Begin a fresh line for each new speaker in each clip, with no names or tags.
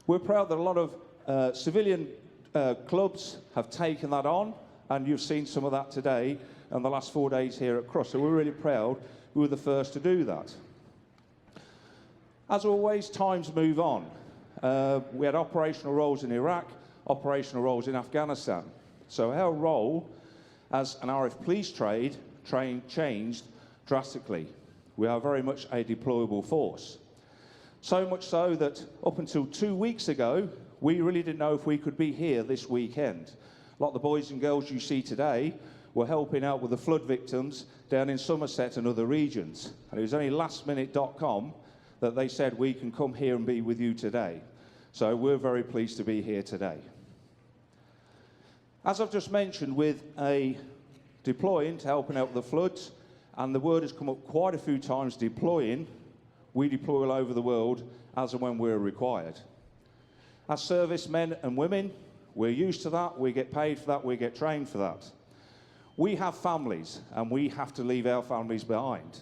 We're proud that a lot of civilian clubs have taken that on, and you've seen some of that today and the last 4 days here at Crufts. So we're really proud we were the first to do that. As always, times move on. We had operational roles in Iraq, operational roles in Afghanistan. So our role as an RAF police trade changed drastically. We are very much a deployable force. So much so that up until 2 weeks ago, we really didn't know if we could be here this weekend. A lot of the boys and girls you see today were helping out with the flood victims down in Somerset and other regions. And it was only lastminute.com that they said we can come here and be with you today. So we're very pleased to be here today. As I've just mentioned, with a deploying to helping out with the floods, and the word has come up quite a few times, deploying, we deploy all over the world as and when we're required. As servicemen and women, we're used to that, we get paid for that, we get trained for that. We have families, and we have to leave our families behind.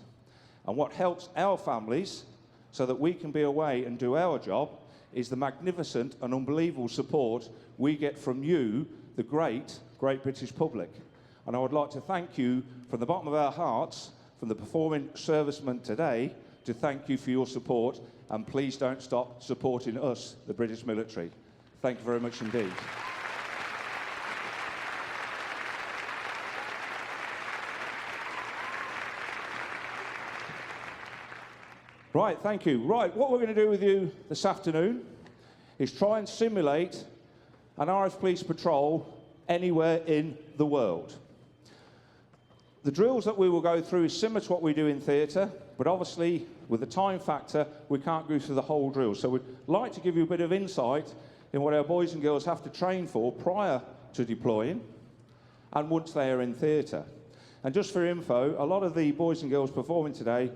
And what helps our families so that we can be away and do our job is the magnificent and unbelievable support we get from you, the great British public. And I would like to thank you from the bottom of our hearts, from the performing servicemen today, to thank you for your support, and please don't stop supporting us, the British military. Thank you very much indeed. Right, thank you. Right, what we're going to do with you this afternoon is try and simulate an RAF police patrol anywhere in the world. The drills that we will go through is similar to what we do in theatre, but obviously with the time factor we can't go through the whole drill. So we'd like to give you a bit of insight in what our boys and girls have to train for prior to deploying and once they are in theatre. And just for info, a lot of the boys and girls performing today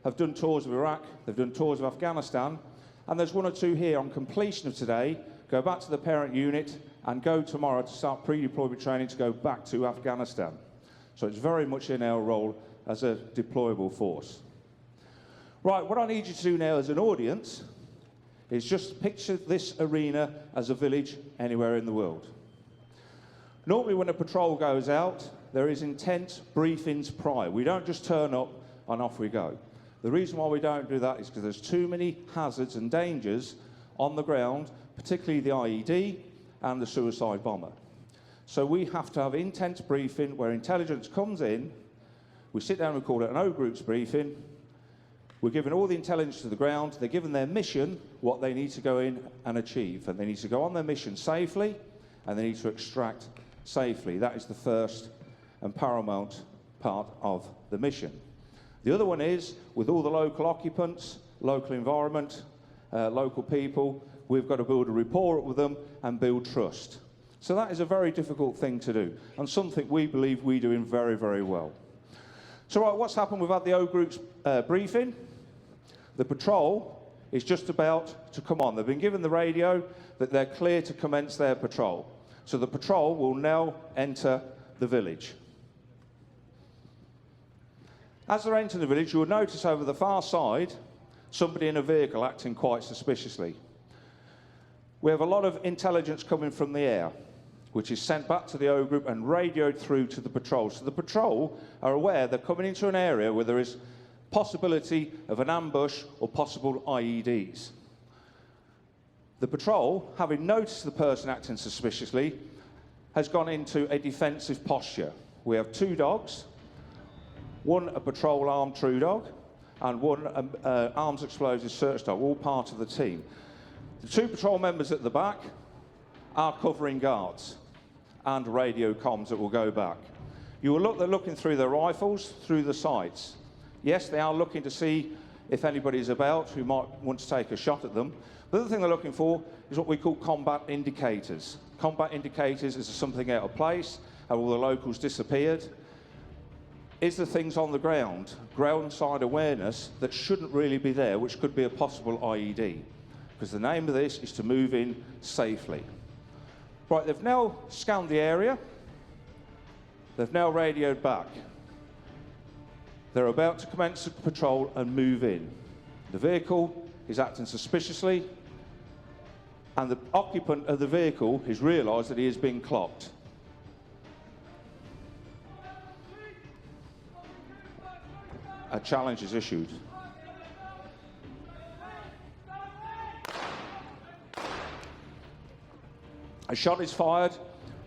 have done tours of Iraq, they've done tours of Afghanistan, and there's one or two here on completion of today, go back to the parent unit and go tomorrow to start pre-deployment training to go back to Afghanistan. So it's very much in our role as a deployable force. Right, what I need you to do now as an audience is just picture this arena as a village anywhere in the world. Normally when a patrol goes out, there is intense briefings prior. We don't just turn up and off we go. The reason why we don't do that is because there's too many hazards and dangers on the ground, particularly the IED and the suicide bomber. So we have to have intense briefing where intelligence comes in, we sit down and we call it an O groups briefing, we're giving all the intelligence to the ground, they're given their mission, what they need to go in and achieve, and they need to go on their mission safely, and they need to extract safely. That is the first and paramount part of the mission. The other one is, with all the local occupants, local environment, local people, we've got to build a rapport with them and build trust. So that is a very difficult thing to do, and something we believe we're doing very, very well. So right, what's happened? We've had the O Group's briefing. The patrol is just about to come on. They've been given the radio that they're clear to commence their patrol. So the patrol will now enter the village. As they're entering the village, you'll notice over the far side somebody in a vehicle acting quite suspiciously. We have a lot of intelligence coming from the air, which is sent back to the O Group and radioed through to the patrol. So the patrol are aware they're coming into an area where there is possibility of an ambush or possible IEDs. The patrol, having noticed the person acting suspiciously, has gone into a defensive posture. We have 2 dogs, one a patrol armed true dog, and one arms explosive search dog, all part of the team. The 2 patrol members at the back are covering guards and radio comms that will go back. You will look, they're looking through their rifles, through the sights. Yes, they are looking to see if anybody's about who might want to take a shot at them. The other thing they're looking for is what we call combat indicators. Combat indicators is something out of place, have all the locals disappeared? Is there things on the ground, ground-side awareness, that shouldn't really be there, which could be a possible IED? Because the name of this is to move in safely. Right, they've now scanned the area. They've now radioed back. They're about to commence the patrol and move in. The vehicle is acting suspiciously. and the occupant of the vehicle has realised that he has been clocked. A challenge is issued. A shot is fired.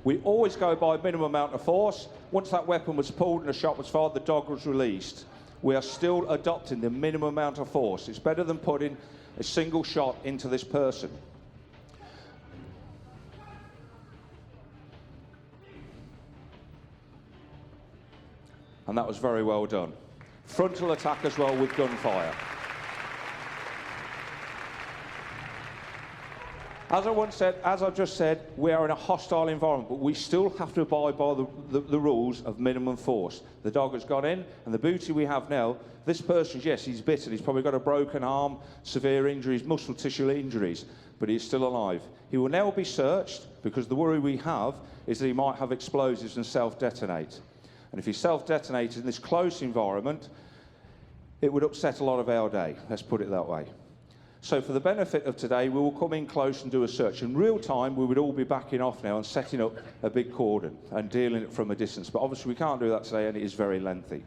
We always go by minimum amount of force. Once that weapon was pulled and a shot was fired, the dog was released. We are still adopting the minimum amount of force. It's better than putting a single shot into this person. And that was very well done. Frontal attack as well with gunfire. As I just said, we are in a hostile environment, but we still have to abide by the rules of minimum force. The dog has got in, and the beauty we have now, this person, yes, he's bitten, he's probably got a broken arm, severe injuries, muscle tissue injuries, but he's still alive. He will now be searched, because the worry we have is that he might have explosives and self-detonate. And if he self-detonates in this close environment, it would upset a lot of our day, let's put it that way. So for the benefit of today, we will come in close and do a search. In real time, we would all be backing off now and setting up a big cordon and dealing it from a distance. But obviously we can't do that today, and it is very lengthy.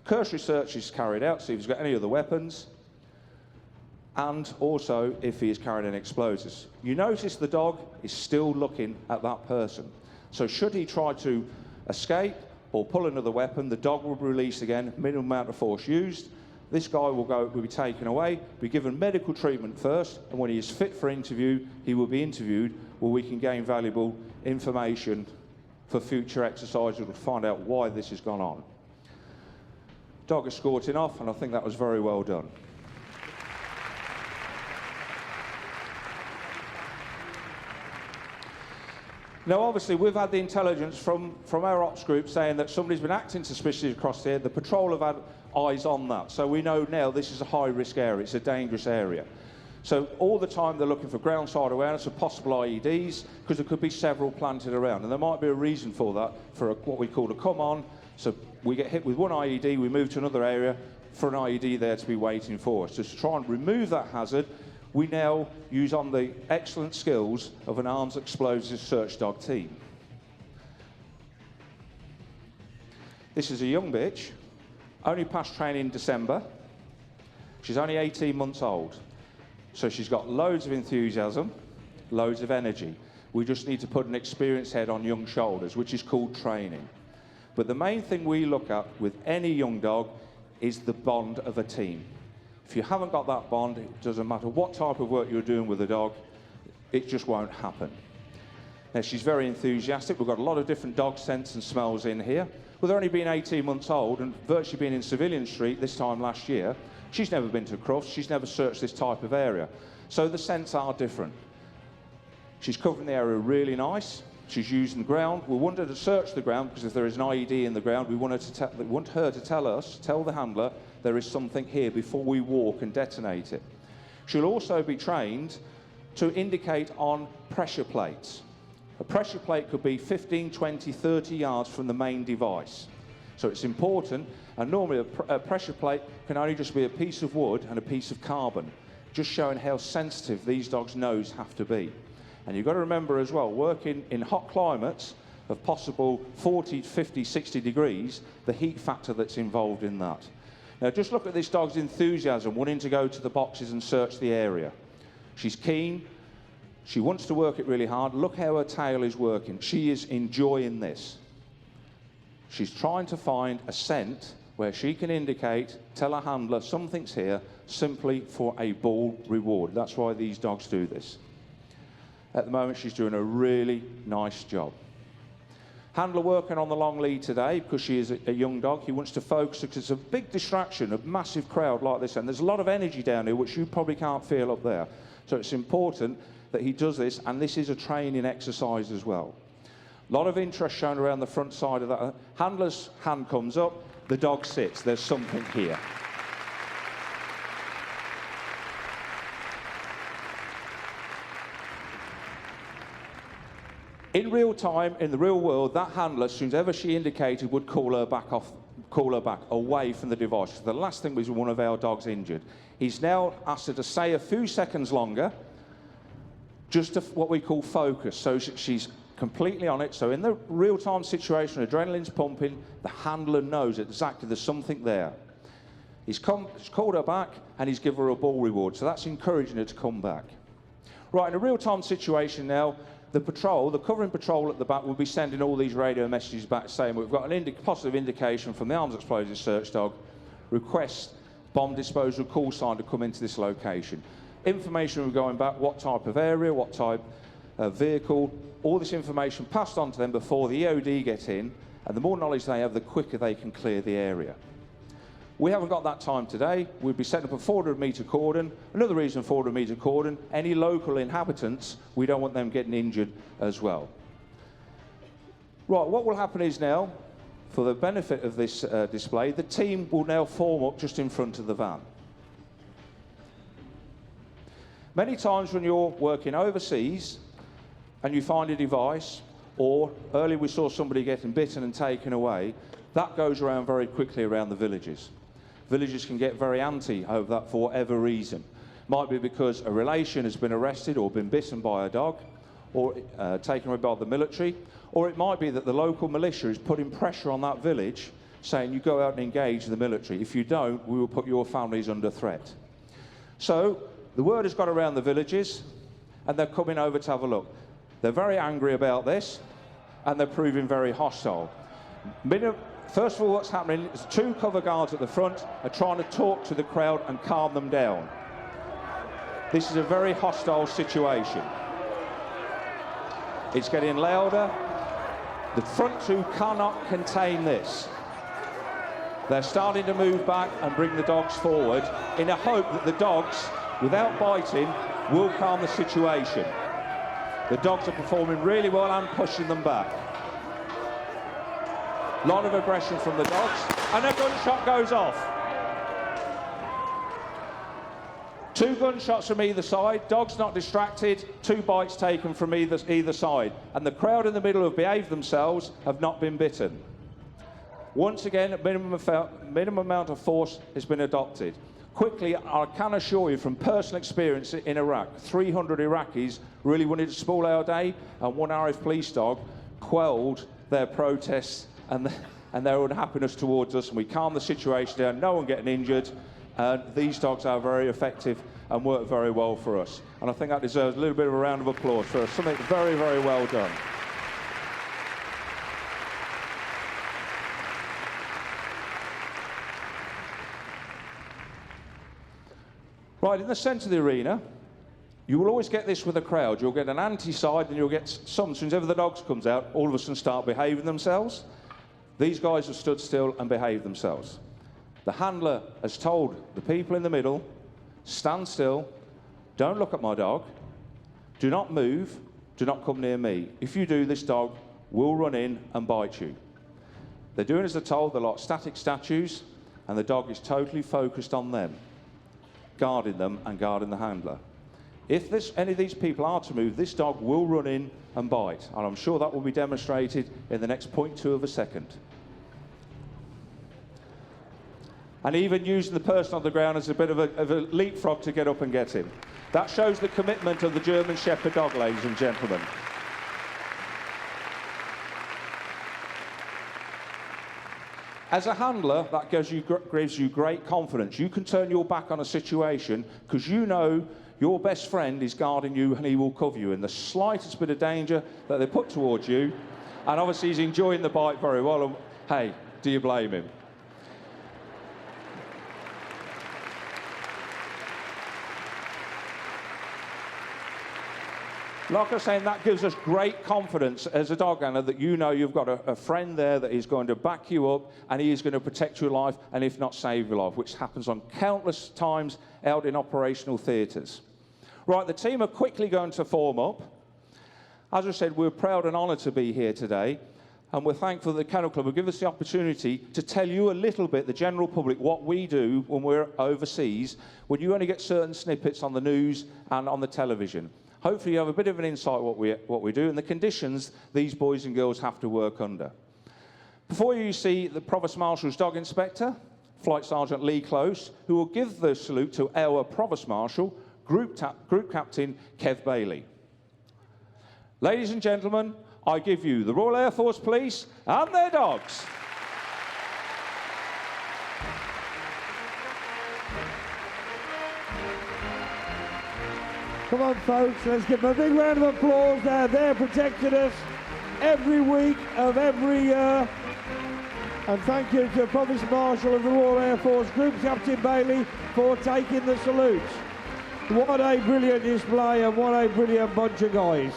Cursory search is carried out, see if he's got any other weapons, and also if he is carrying any explosives. You notice the dog is still looking at that person. So should he try to escape or pull another weapon, the dog will be released again, minimum amount of force used. This guy will be taken away, be given medical treatment first, and when he is fit for interview, he will be interviewed where we can gain valuable information for future exercises to find out why this has gone on. Dog escorting off, and I think that was very well done. Now, obviously, we've had the intelligence from our ops group saying that somebody's been acting suspiciously across here. The patrol have had eyes on that. So we know now this is a high-risk area. It's a dangerous area. So all the time they're looking for ground-side awareness of possible IEDs, because there could be several planted around. And there might be a reason for that, for what we call a come-on. So we get hit with one IED, we move to another area for an IED there to be waiting for us. So to try and remove that hazard, we now use on the excellent skills of an arms explosives search dog team. This is a young bitch, only passed training in December. She's only 18 months old. So she's got loads of enthusiasm, loads of energy. We just need to put an experienced head on young shoulders, which is called training. But the main thing we look at with any young dog is the bond of a team. If you haven't got that bond, it doesn't matter what type of work you're doing with a dog, it just won't happen. Now, she's very enthusiastic. We've got a lot of different dog scents and smells in here. With her only being 18 months old and virtually being in Civilian Street this time last year, she's never been to Crufts, she's never searched this type of area. So the scents are different. She's covering the area really nice. She's using the ground. We want her to search the ground because if there is an IED in the ground, we want her to tell the handler there is something here before we walk and detonate it. She'll also be trained to indicate on pressure plates. A pressure plate could be 15, 20, 30 yards from the main device. So it's important, and normally a pressure plate can only just be a piece of wood and a piece of carbon, just showing how sensitive these dogs' nose have to be. And you've got to remember as well, working in hot climates of possible 40, 50, 60 degrees, the heat factor that's involved in that. Now just look at this dog's enthusiasm, wanting to go to the boxes and search the area. She's keen, she wants to work it really hard. Look how her tail is working. She is enjoying this. She's trying to find a scent where she can indicate, tell her handler something's here, simply for a ball reward. That's why these dogs do this. At the moment, she's doing a really nice job. Handler working on the long lead today because she is a young dog. He wants to focus because it's a big distraction, a massive crowd like this, and there's a lot of energy down here which you probably can't feel up there. So it's important that he does this, and this is a training exercise as well. A lot of interest shown around the front side of that. Handler's hand comes up, the dog sits. There's something here. In real time, in the real world, that handler, as soon as ever she indicated, would call her back away from the device. The last thing was one of our dogs injured. He's now asked her to stay a few seconds longer, just what we call focus. So she's completely on it. So in the real-time situation, adrenaline's pumping, the handler knows exactly there's something there. He's called her back and he's given her a ball reward. So that's encouraging her to come back. Right, in a real-time situation now, the covering patrol at the back will be sending all these radio messages back saying we've got an positive indication from the arms explosive search dog, request bomb disposal call sign to come into this location. Information will be going back, what type of area, what type of vehicle, all this information passed on to them before the EOD get in, and the more knowledge they have, the quicker they can clear the area. We haven't got that time today. We'd be setting up a 400-metre cordon. Another reason 400-metre cordon, any local inhabitants, we don't want them getting injured as well. Right, what will happen is now, for the benefit of this display, the team will now form up just in front of the van. Many times when you're working overseas and you find a device, or earlier we saw somebody getting bitten and taken away, that goes around very quickly around the villages. Villagers can get very anti over that for whatever reason. Might be because a relation has been arrested or been bitten by a dog, or taken away by the military, or it might be that the local militia is putting pressure on that village saying you go out and engage the military. If you don't, we will put your families under threat. So the word has got around the villages and they're coming over to have a look. They're very angry about this and they're proving very hostile. First of all, what's happening is 2 cover guards at the front are trying to talk to the crowd and calm them down. This is a very hostile situation. It's getting louder. The front 2 cannot contain this. They're starting to move back and bring the dogs forward in a hope that the dogs, without biting, will calm the situation. The dogs are performing really well and pushing them back. A lot of aggression from the dogs, and a gunshot goes off. 2 gunshots from either side, dogs not distracted, 2 bites taken from either side, and the crowd in the middle have behaved themselves, have not been bitten. Once again, a minimum amount of force has been adopted. Quickly, I can assure you from personal experience in Iraq, 300 Iraqis really wanted to spoil our day, and 1 RAF police dog quelled their protests and their unhappiness towards us, and we calmed the situation down, no one getting injured, and these dogs are very effective and work very well for us. And I think that deserves a little bit of a round of applause for something very, very well done. Right, in the centre of the arena, you will always get this with a crowd. You'll get an anti-side and you'll get some, as soon as ever the dogs comes out, all of a sudden start behaving themselves. These guys have stood still and behaved themselves. The handler has told the people in the middle, stand still, don't look at my dog, do not move, do not come near me. If you do, this dog will run in and bite you. They're doing as they're told, they're like static statues, and the dog is totally focused on them, guarding them and guarding the handler. If any of these people are to move, this dog will run in and bite, and I'm sure that will be demonstrated in the next 0.2 of a second. And even using the person on the ground as a bit of a leapfrog to get up and get him. That shows the commitment of the German Shepherd dog, ladies and gentlemen. As a handler, that gives you great confidence. You can turn your back on a situation because you know your best friend is guarding you and he will cover you in the slightest bit of danger that they put towards you. And obviously he's enjoying the bite very well. And, hey, do you blame him? Like I was saying, that gives us great confidence as a dog handler that you know you've got a friend there that is going to back you up and he is going to protect your life and if not save your life, which happens on countless times out in operational theatres. Right, the team are quickly going to form up. As I said, we're proud and honoured to be here today, and we're thankful that the Kennel Club will give us the opportunity to tell you a little bit, the general public, what we do when we're overseas, when you only get certain snippets on the news and on the television. Hopefully you have a bit of an insight what we do and the conditions these boys and girls have to work under. Before you see the Provost Marshal's Dog Inspector, Flight Sergeant Lee Close, who will give the salute to our Provost Marshal, Group Captain Kev Bailey. Ladies and gentlemen, I give you the Royal Air Force Police and their dogs.
Come on, folks, let's give them a big round of applause. They're there protecting us every week of every year. And thank you to Provost Marshal of the Royal Air Force Group, Captain Bailey, for taking the salute. What a brilliant display and what a brilliant bunch of guys.